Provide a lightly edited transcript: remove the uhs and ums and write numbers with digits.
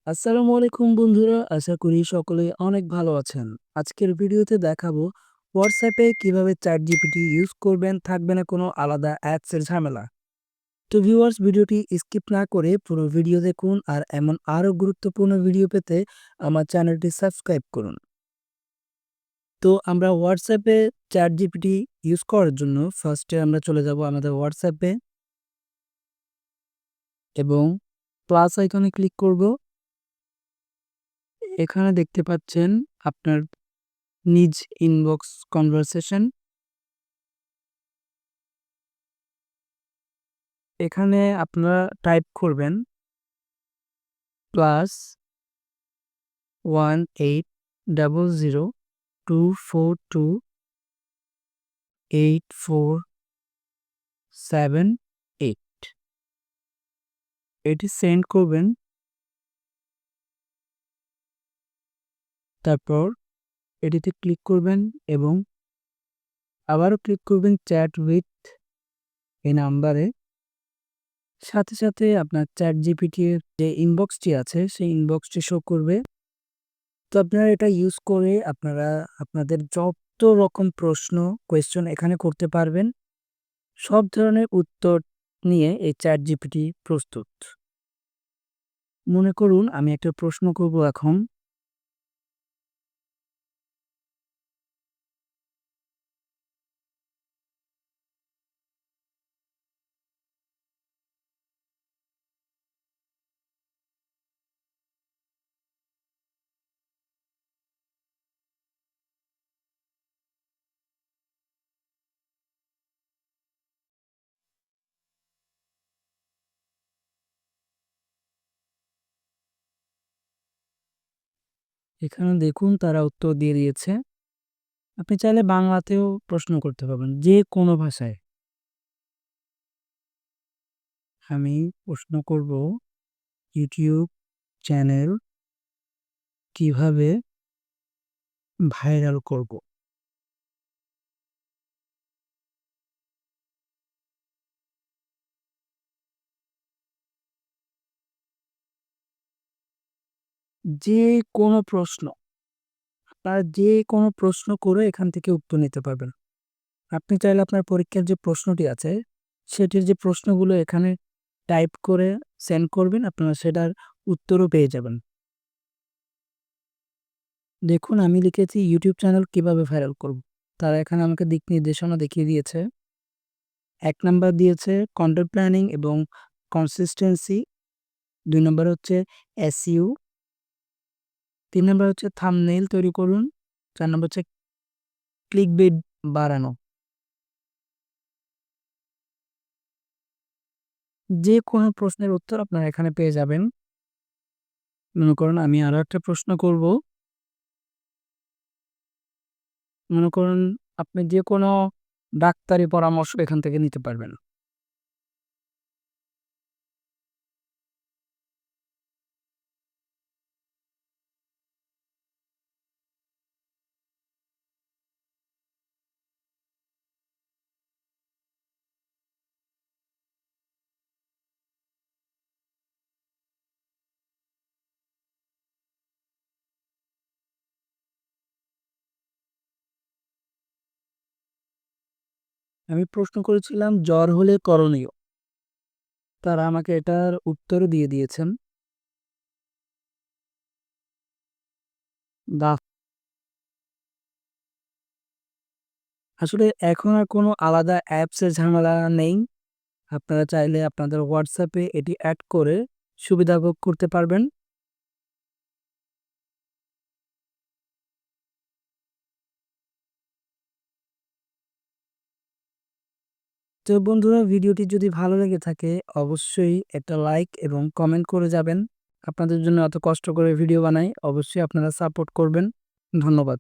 আসসালামু আলাইকুম বন্ধুরা, আশা করি সকলে অনেক ভালো আছেন। আজকের ভিডিওতে দেখাবো হোয়াটসঅ্যাপে কিভাবে চ্যাটজিপিটি ইউজ করবেন, থাকবে না কোনো আলাদা অ্যাপসের ঝামেলা। তো ভিউয়ার্স, ভিডিওটি স্কিপ না করে পুরো ভিডিও দেখুন আর এমন আরও গুরুত্বপূর্ণ ভিডিও পেতে আমার চ্যানেলটি সাবস্ক্রাইব করুন। তো আমরা হোয়াটসঅ্যাপে চ্যাটজিপিটি ইউজ করার জন্য ফার্স্টে আমরা চলে যাব আমাদের হোয়াটসঅ্যাপে এবং প্লাস আইকনে ক্লিক করব। এখানে দেখতে পাচ্ছেন আপনার নিজ ইনবক্স কনভারসেশন। এখানে আপনারা টাইপ করবেন +1800242847 এটি সেন্ড করবেন। তারপর এটিতে ক্লিক করবেন এবং আবারও ক্লিক করবেন চ্যাট উইথ এই নাম্বারে। সাথে সাথে আপনার চ্যাট জিপিটির যে ইনবক্সটি আছে সেই ইনবক্সটি শো করবে। তো আপনারা এটা ইউজ করে আপনারা আপনাদের যত রকম কোয়েশ্চন এখানে করতে পারবেন। সব ধরনের উত্তর নিয়ে এই চ্যাট জিপিটি প্রস্তুত। মনে করুন আমি একটা প্রশ্ন করব এখন। এখানে দেখুন তারা উত্তর দিয়ে দিয়েছে। আপনি চাইলে বাংলাতেও প্রশ্ন করতে পারবেন, যে কোনো ভাষায়। আমি প্রশ্ন করব, ইউটিউব চ্যানেল কিভাবে ভাইরাল করব? যে কোনো প্রশ্ন, আপনারা যে কোনো প্রশ্ন করে এখান থেকে উত্তর নিতে পারবেন। আপনি চাইলে আপনার পরীক্ষার যে প্রশ্নটি আছে সেটির যে প্রশ্নগুলো এখানে টাইপ করে সেন্ড করবেন, আপনারা সেটার উত্তরও পেয়ে যাবেন। দেখুন আমি লিখেছি ইউটিউব চ্যানেল কিভাবে ভাইরাল করব। তারা এখানে আমাকে দিক নির্দেশনা দেখিয়ে দিয়েছে। ১ নাম্বার দিয়েছে কনটেন্ট প্ল্যানিং এবং কনসিস্টেন্সি, ২ নম্বরে হচ্ছে এসইও, ৩ নম্বরে হচ্ছে থাম্বনেইল তৈরি করুন, ৪ নম্বর হচ্ছে ক্লিকবেট বাড়ানো। যে কোনো প্রশ্নের উত্তর আপনারা এখানে পেয়ে যাবেন। মনে করুন আমি আরো একটা প্রশ্ন করব। মনে করুন আপনি যে কোনো ডাক্তারি পরামর্শ এখান থেকে নিতে পারবেন। আমি প্রশ্ন করেছিলাম জ্বর হলে করণীয়। তারা আমাকে এটার উত্তরও দিয়ে দিয়েছেন। দা আসলে এখন আর কোনো আলাদা অ্যাপসের ঝামেলা নেই। আপনারা চাইলে আপনাদের WhatsApp এ এটি এড করে সুবিধা ভোগ করতে পারবেন। তো বন্ধুরা, ভিডিওটি যদি ভালো লেগে থাকে অবশ্যই একটা লাইক এবং কমেন্ট করে যাবেন। আপনাদের জন্য এত কষ্ট করে ভিডিও বানাই, অবশ্যই আপনারা সাপোর্ট করবেন। ধন্যবাদ।